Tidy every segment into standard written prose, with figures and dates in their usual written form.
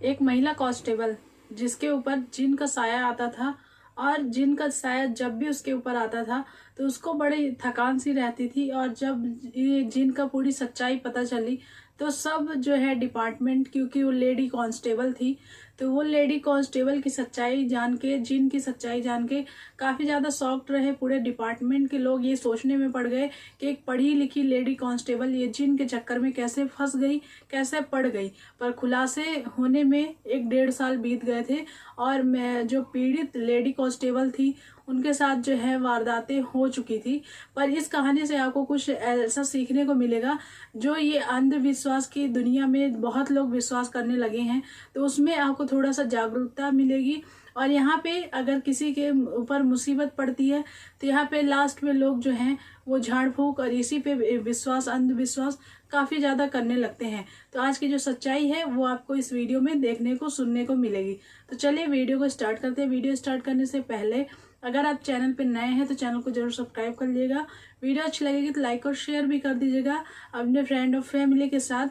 एक महिला कांस्टेबल जिसके ऊपर जिन का साया आता था, और जिन का साया जब भी उसके ऊपर आता था तो उसको बड़ी थकान सी रहती थी। और जब ये जिन का पूरी सच्चाई पता चली तो सब जो है डिपार्टमेंट, क्योंकि वो लेडी कांस्टेबल थी, तो वो लेडी कांस्टेबल की सच्चाई जान के, जिन की सच्चाई जान के काफी ज्यादा शॉक्ड रहे। पूरे डिपार्टमेंट के लोग ये सोचने में पड़ गए कि एक पढ़ी लिखी लेडी कांस्टेबल ये जिन के चक्कर में कैसे फंस गई, कैसे पड़ गई। पर खुलासे होने में 1-1.5 साल बीत गए थे, और मैं जो पीड़ित लेडी कांस्टेबल थी उनके साथ जो है वारदातें हो चुकी थी। पर इस कहानी से आपको कुछ ऐसा सीखने को मिलेगा, जो ये अंधविश्वास की दुनिया में बहुत लोग विश्वास करने लगे हैं, तो उसमें आपको थोड़ा सा जागरूकता मिलेगी। और यहाँ पे अगर किसी के ऊपर मुसीबत पड़ती है तो यहाँ पे लास्ट में लोग जो हैं वो झाड़ फूक और इसी पे विश्वास, अंधविश्वास काफी ज्यादा करने लगते हैं। तो आज की जो सच्चाई है वो आपको इस वीडियो में देखने को, सुनने को मिलेगी। तो चलिए वीडियो को स्टार्ट करते हैं। वीडियो स्टार्ट करने से पहले अगर आप चैनल पे नए हैं तो चैनल को जरूर सब्सक्राइब कर लीजिएगा। वीडियो अच्छी लगेगी तो लाइक और शेयर भी कर दीजिएगा अपने फ्रेंड और फैमिली के साथ,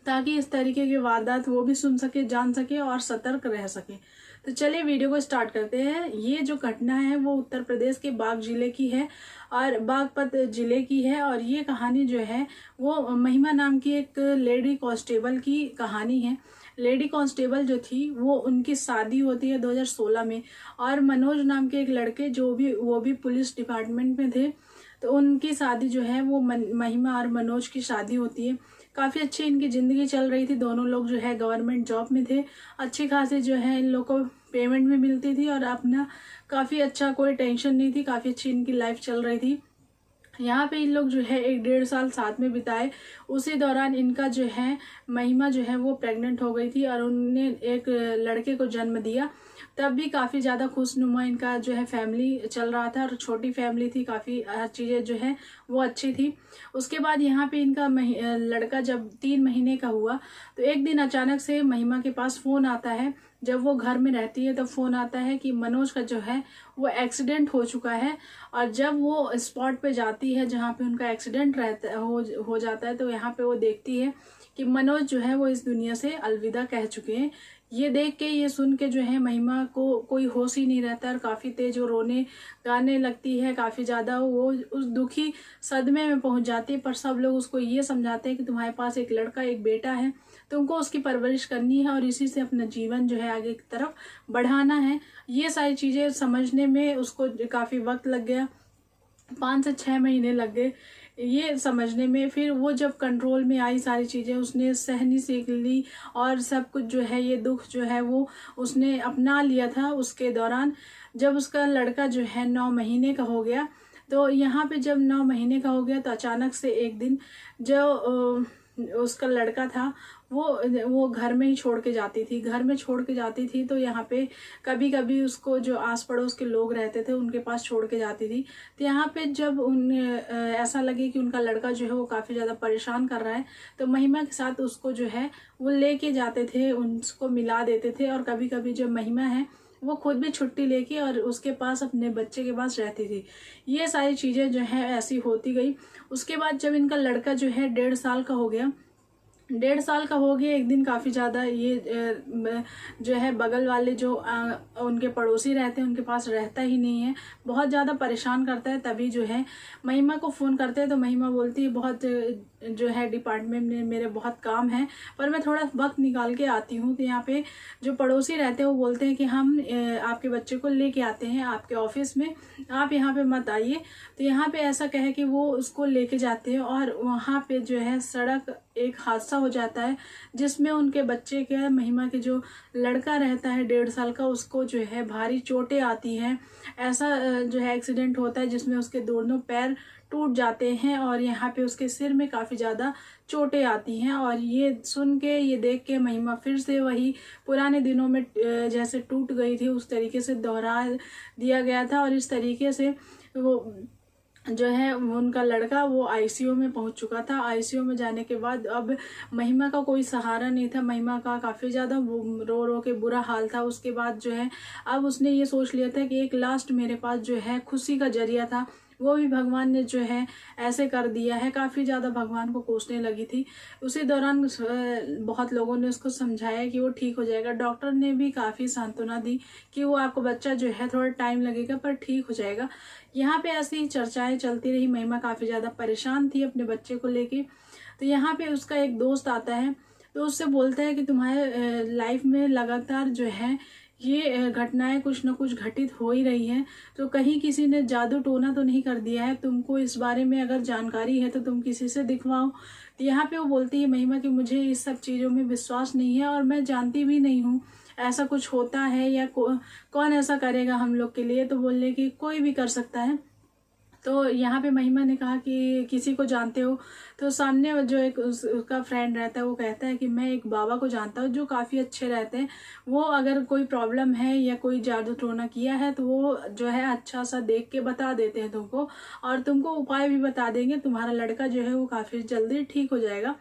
ताकि इस तरीके के वारदात वो भी सुन सके, जान सके और सतर्क रह सके। तो चलिए वीडियो को स्टार्ट करते हैं। ये जो घटना है वो उत्तर प्रदेश के बाग जिले की है, और बागपत जिले की है। और ये कहानी जो है वो महिमा नाम की एक लेडी कांस्टेबल की कहानी है। लेडी कांस्टेबल जो थी वो, उनकी शादी होती है 2016 में, और मनोज नाम के एक लड़के वो भी पुलिस डिपार्टमेंट में थे, तो उनकी शादी जो है वो महिमा और मनोज की शादी होती है। काफी अच्छी इनकी जिंदगी चल रही थी। दोनों लोग जो है गवर्नमेंट जॉब में थे, अच्छी खासी जो है इन लोगों को पेमेंट भी मिलती थी, और अपना काफी अच्छा, कोई टेंशन नहीं थी, काफी अच्छी इनकी लाइफ चल रही थी। यहाँ पे इन लोग जो है 1-1.5 साल साथ में बिताए। उसी दौरान इनका जो है महिमा जो है वो प्रेग्नेंट हो गई थी, और उन्होंने एक लड़के को जन्म दिया। तब भी काफी ज्यादा खुशनुमा इनका जो है फैमिली चल रहा था, और छोटी फैमिली थी, काफी हर चीजें जो है वो अच्छी थी। उसके बाद यहाँ पे इनका लड़का जब 3 महीने का हुआ तो एक दिन अचानक से महिमा के पास फोन आता है। जब वो घर में रहती है तब फोन आता है कि मनोज का जो है वो एक्सीडेंट हो चुका है। और जब वो स्पॉट पे जाती है जहाँ पे उनका एक्सीडेंट हो जाता है, तो यहाँ पे वो देखती है कि मनोज जो है वो इस दुनिया से अलविदा कह चुके हैं। ये देख के, ये सुन के जो है महिमा को कोई होश ही नहीं रहता, और काफी तेज वो रोने गाने लगती है। काफी ज्यादा वो उस दुखी सदमे में पहुंच जाती है। पर सब लोग उसको ये समझाते हैं कि तुम्हारे पास एक लड़का, एक बेटा है, तुमको उसकी परवरिश करनी है और इसी से अपना जीवन जो है आगे की तरफ बढ़ाना है। ये सारी चीजें समझने में उसको काफी वक्त लग गया, 5 से 6 महीने लग गए ये समझने में। फिर वो जब कंट्रोल में आई सारी चीजें, उसने सहनी सीख ली, और सब कुछ जो है ये दुख जो है वो उसने अपना लिया था। उसके दौरान जब उसका लड़का जो है 9 महीने का हो गया, तो यहाँ पे जब 9 महीने का हो गया तो अचानक से एक दिन जो उसका लड़का था वो घर में ही छोड़ के जाती थी। घर में छोड़ के जाती थी तो यहाँ पे कभी कभी उसको जो आस पड़ोस के लोग रहते थे उनके पास छोड़ के जाती थी। तो यहाँ पे जब ऐसा लगे कि उनका लड़का जो है वो काफी ज्यादा परेशान कर रहा है, तो महिमा के साथ उसको जो है वो लेके जाते थे, उसको मिला देते थे। और कभी कभी जो महिमा है वो खुद भी छुट्टी लेके और उसके पास, अपने बच्चे के पास रहती थी। ये सारी चीजें जो है ऐसी होती गई। उसके बाद जब इनका लड़का जो है 1.5 साल का हो गया, 1.5 साल का हो गया, एक दिन काफी ज्यादा ये जो है बगल वाले जो उनके पड़ोसी रहते हैं उनके पास रहता ही नहीं है, बहुत ज्यादा परेशान करता है। तभी जो है महिमा को फोन करते हैं, तो महिमा बोलती है बहुत जो है डिपार्टमेंट में मेरे बहुत काम है, पर मैं थोड़ा वक्त निकाल के आती हूँ। तो यहाँ पे जो पड़ोसी रहते हैं वो बोलते हैं कि हम आपके बच्चे को लेके आते हैं आपके ऑफिस में, आप यहाँ पे मत आइए। तो यहाँ पे ऐसा कहे कि वो उसको लेके जाते हैं, और वहाँ पे जो है सड़क एक हादसा हो जाता है, जिसमें उनके बच्चे के, महिमा के जो लड़का रहता है 1.5 साल का, उसको जो है भारी चोटें आती हैं। ऐसा जो है एक्सीडेंट होता है जिसमें उसके दोनों पैर टूट जाते हैं, और यहाँ पे उसके सिर में काफी ज्यादा चोटें आती हैं। और ये सुन के, ये देख के महिमा फिर से वही पुराने दिनों में जैसे टूट गई थी उस तरीके से दोहरा दिया गया था। और इस तरीके से वो जो है उनका लड़का वो आईसीयू में पहुंच चुका था। आईसीयू में जाने के बाद अब महिमा का कोई सहारा नहीं था। महिमा का काफी ज्यादा रो रो के बुरा हाल था। उसके बाद जो है अब उसने ये सोच लिया था कि एक लास्ट मेरे पास जो है खुशी का जरिया था, वो भी भगवान ने जो है ऐसे कर दिया है। काफ़ी ज़्यादा भगवान को कोसने लगी थी। उसी दौरान बहुत लोगों ने उसको समझाया कि वो ठीक हो जाएगा। डॉक्टर ने भी काफ़ी सांत्वना दी कि वो आपको बच्चा जो है थोड़ा टाइम लगेगा पर ठीक हो जाएगा। यहाँ पे ऐसी ही चर्चाएं चलती रही। महिमा काफ़ी ज़्यादा परेशान थी अपने बच्चे को लेके। तो यहाँ पे उसका एक दोस्त आता है तो उससे बोलता है कि तुम्हारे लाइफ में लगातार जो है ये घटनाएं कुछ न कुछ घटित हो ही रही हैं, तो कहीं किसी ने जादू टोना तो नहीं कर दिया है। तुमको इस बारे में अगर जानकारी है तो तुम किसी से दिखवाओ। तो यहाँ पे वो बोलती है महिमा कि मुझे इस सब चीज़ों में विश्वास नहीं है और मैं जानती भी नहीं हूँ ऐसा कुछ होता है या कौन ऐसा करेगा हम लोग के लिए। तो बोलने कि कोई भी कर सकता है। तो यहाँ पे महिमा ने कहा कि किसी को जानते हो? तो सामने जो एक उसका फ्रेंड रहता है वो कहता है कि मैं एक बाबा को जानता हूँ जो काफ़ी अच्छे रहते हैं। वो अगर कोई प्रॉब्लम है या कोई जादू टोना किया है तो वो जो है अच्छा सा देख के बता देते हैं तुमको, और तुमको उपाय भी बता देंगे। तुम्हारा लड़का जो है वो काफ़ी जल्दी ठीक हो जाएगा,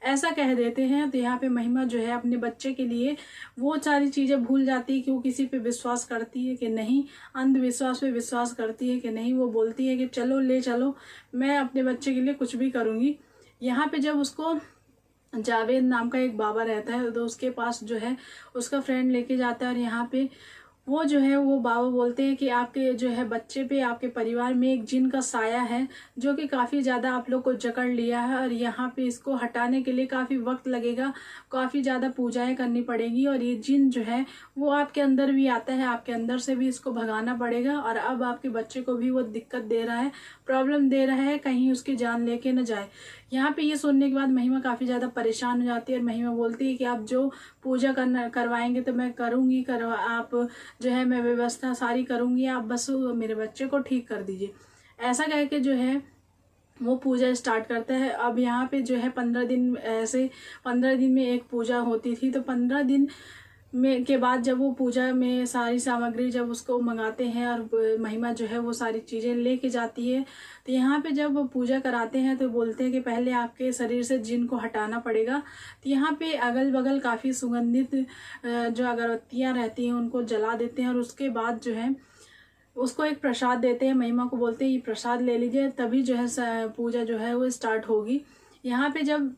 ऐसा कह देते हैं। तो यहाँ पे महिमा जो है अपने बच्चे के लिए वो सारी चीज़ें भूल जाती है कि वो किसी पे विश्वास करती है कि नहीं, अंधविश्वास पे विश्वास करती है कि नहीं। वो बोलती है कि चलो ले चलो, मैं अपने बच्चे के लिए कुछ भी करूँगी। यहाँ पे जब उसको जावेद नाम का एक बाबा रहता है तो उसके पास जो है उसका फ्रेंड लेके जाता है, और यहाँ पे वो जो है वो बाबा बोलते हैं कि आपके जो है बच्चे पे, आपके परिवार में एक जिन का साया है जो कि काफ़ी ज़्यादा आप लोग को जकड़ लिया है, और यहाँ पे इसको हटाने के लिए काफ़ी वक्त लगेगा, काफ़ी ज़्यादा पूजाएं करनी पड़ेगी। और ये जिन जो है वो आपके अंदर भी आता है, आपके अंदर से भी इसको भगाना पड़ेगा। और अब आपके बच्चे को भी वो दिक्कत दे रहा है, प्रॉब्लम दे रहा है, कहीं उसकी जान लेके न जाए। यहाँ पे ये सुनने के बाद महिमा काफ़ी ज़्यादा परेशान हो जाती है, और महिमा बोलती है कि आप जो पूजा करवाएंगे तो मैं करूँगी, आप जो है मैं व्यवस्था सारी करूँगी, आप बस मेरे बच्चे को ठीक कर दीजिए। ऐसा कह के जो है वो पूजा स्टार्ट करता है। अब यहाँ पे जो है 15 दिन, ऐसे 15 दिन में एक पूजा होती थी। तो 15 दिन में के बाद जब वो पूजा में सारी सामग्री जब उसको मंगाते हैं और महिमा जो है वो सारी चीज़ें लेके जाती है, तो यहाँ पे जब वो पूजा कराते हैं तो बोलते हैं कि पहले आपके शरीर से जिन को हटाना पड़ेगा। तो यहाँ पे अगल बगल काफ़ी सुगंधित जो अगरबत्तियाँ रहती हैं उनको जला देते हैं, और उसके बाद जो है उसको एक प्रसाद देते हैं। महिमा को बोलते हैं ये प्रसाद ले लीजिए, तभी जो है पूजा जो है वो स्टार्ट होगी। यहाँ पे जब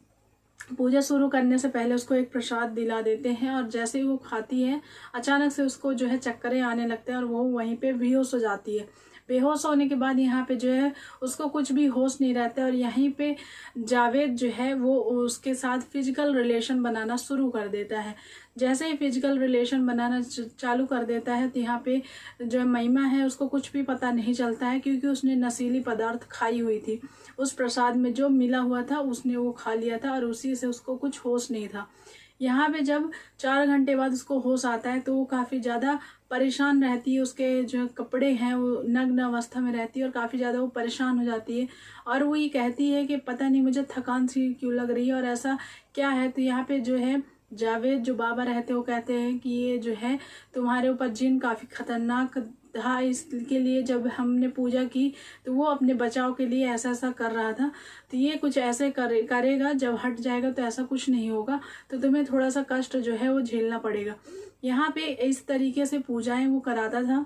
पूजा शुरू करने से पहले उसको एक प्रसाद दिला देते हैं, और जैसे ही वो खाती है अचानक से उसको जो है चक्करें आने लगते हैं और वो वहीं पे बेहोश हो जाती है। बेहोश होने के बाद यहाँ पे जो है उसको कुछ भी होश नहीं रहता, और यहीं पे जावेद जो है वो उसके साथ फिजिकल रिलेशन बनाना शुरू कर देता है। जैसे ही फिजिकल रिलेशन बनाना चालू कर देता है तो यहाँ पे जो महिमा है उसको कुछ भी पता नहीं चलता है, क्योंकि उसने नशीली पदार्थ खाई हुई थी। उस प्रसाद में जो मिला हुआ था उसने वो खा लिया था, और उसी से उसको कुछ होश नहीं था। यहाँ पे जब 4 घंटे बाद उसको होश आता है तो वो काफ़ी ज़्यादा परेशान रहती है। उसके जो कपड़े हैं वो नग्न अवस्था में रहती है, और काफ़ी ज़्यादा वो परेशान हो जाती है, और वो ये कहती है कि पता नहीं मुझे थकान सी क्यों लग रही है और ऐसा क्या है। तो यहाँ पे जो है जावेद जो बाबा रहते हैं वो कहते हैं कि ये जो है तुम्हारे ऊपर जिन काफ़ी खतरनाक था, इसके लिए जब हमने पूजा की तो वो अपने बचाव के लिए ऐसा ऐसा कर रहा था, तो ये कुछ ऐसे करेगा, जब हट जाएगा तो ऐसा कुछ नहीं होगा, तो तुम्हें थोड़ा सा कष्ट जो है वो झेलना पड़ेगा। यहाँ पे इस तरीके से पूजाएं वो कराता था,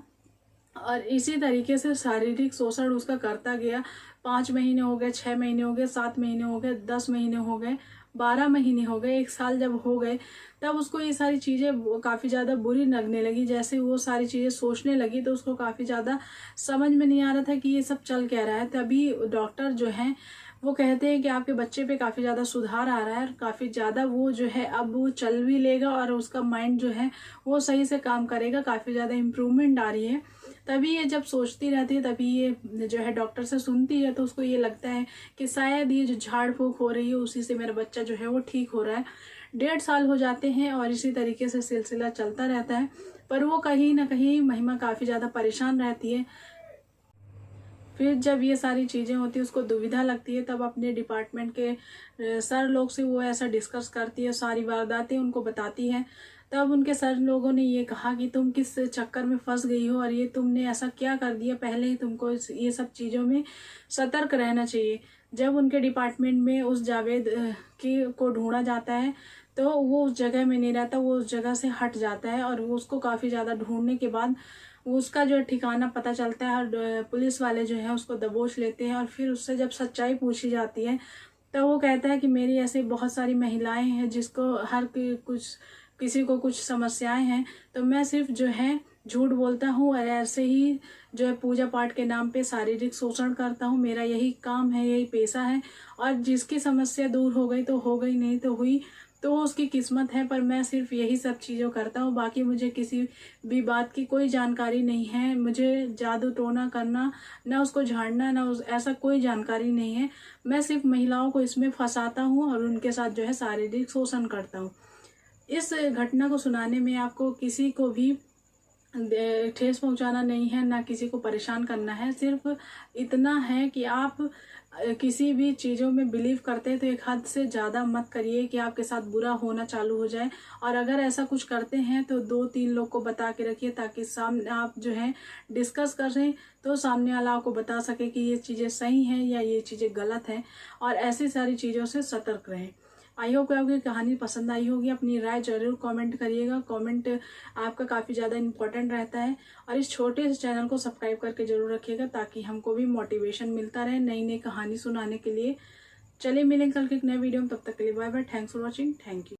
और इसी तरीके से शारीरिक शोषण उसका करता गया। 5 महीने हो गए, 6 महीने हो गए, 7 महीने हो गए, 10 महीने हो गए, 12 महीने हो गए, 1 साल जब हो गए तब उसको ये सारी चीज़ें काफ़ी ज़्यादा बुरी लगने लगी। जैसे वो सारी चीज़ें सोचने लगी तो उसको काफ़ी ज़्यादा समझ में नहीं आ रहा था कि ये सब चल क्या रहा है। तभी डॉक्टर जो हैं वो कहते हैं कि आपके बच्चे पे काफ़ी ज़्यादा सुधार आ रहा है, काफ़ी ज़्यादा वो जो है अब वो चल भी लेगा और उसका माइंड जो है वो सही से काम करेगा, काफ़ी ज़्यादा इम्प्रूवमेंट आ रही है। तभी ये जब सोचती रहती है तभी ये जो है डॉक्टर से सुनती है, तो उसको ये लगता है कि शायद ये जो झाड़ फूक हो रही है उसी से मेरा बच्चा जो है वो ठीक हो रहा है। 1.5 साल हो जाते हैं और इसी तरीके से सिलसिला चलता रहता है, पर वो कहीं ना कहीं महिमा काफ़ी ज़्यादा परेशान रहती है। फिर जब ये सारी चीज़ें होती है उसको दुविधा लगती है, तब अपने डिपार्टमेंट के सर लोग से वो ऐसा डिस्कस करती है, सारी वारदातें उनको बताती है। तब उनके सर लोगों ने ये कहा कि तुम किस चक्कर में फंस गई हो और ये तुमने ऐसा क्या कर दिया, पहले ही तुमको ये सब चीज़ों में सतर्क रहना चाहिए। जब उनके डिपार्टमेंट में उस जावेद को ढूंढा जाता है तो वो उस जगह में नहीं रहता, वो उस जगह से हट जाता है और वो उसको काफ़ी ज़्यादा ढूंढने के बाद वो उसका जो ठिकाना पता चलता है और पुलिस वाले जो है उसको दबोच लेते हैं। और फिर उससे जब सच्चाई पूछी जाती है तो वो कहता है कि मेरी ऐसी बहुत सारी महिलाएं हैं जिसको किसी को कुछ समस्याएं हैं, तो मैं सिर्फ जो है झूठ बोलता हूँ और ऐसे ही जो है पूजा पाठ के नाम पे शारीरिक शोषण करता हूँ। मेरा यही काम है, यही पेशा है। और जिसकी समस्या दूर हो गई तो हो गई, नहीं तो हुई तो वो उसकी किस्मत है, पर मैं सिर्फ यही सब चीज़ों करता हूँ। बाकी मुझे किसी भी बात की कोई जानकारी नहीं है। मुझे जादू टोना करना, ना उसको झाड़ना, ना ऐसा कोई जानकारी नहीं है। मैं सिर्फ महिलाओं को इसमें फंसाता हूँ और उनके साथ जो है शारीरिक शोषण करता हूँ। इस घटना को सुनाने में आपको किसी को भी ठेस पहुंचाना नहीं है, ना किसी को परेशान करना है। सिर्फ इतना है कि आप किसी भी चीज़ों में बिलीव करते हैं तो एक हद से ज़्यादा मत करिए कि आपके साथ बुरा होना चालू हो जाए। और अगर ऐसा कुछ करते हैं तो 2-3 लोग को बता के रखिए, ताकि सामने आप जो है डिस्कस कर रहे हैं तो सामने वाला आपको बता सके कि ये चीज़ें सही हैं या ये चीज़ें गलत हैं। और ऐसी सारी चीज़ों से सतर्क रहें। आई होप आपकी कहानी पसंद आई होगी। अपनी राय जरूर कमेंट करिएगा। कमेंट आपका काफ़ी ज़्यादा इम्पोर्टेंट रहता है। और इस छोटे से चैनल को सब्सक्राइब करके जरूर रखिएगा ताकि हमको भी मोटिवेशन मिलता रहे नई नई कहानी सुनाने के लिए। चलिए मिलेंगे कल के एक नए वीडियो में, तब तक के लिए bye bye. Thanks for watching. Thank you.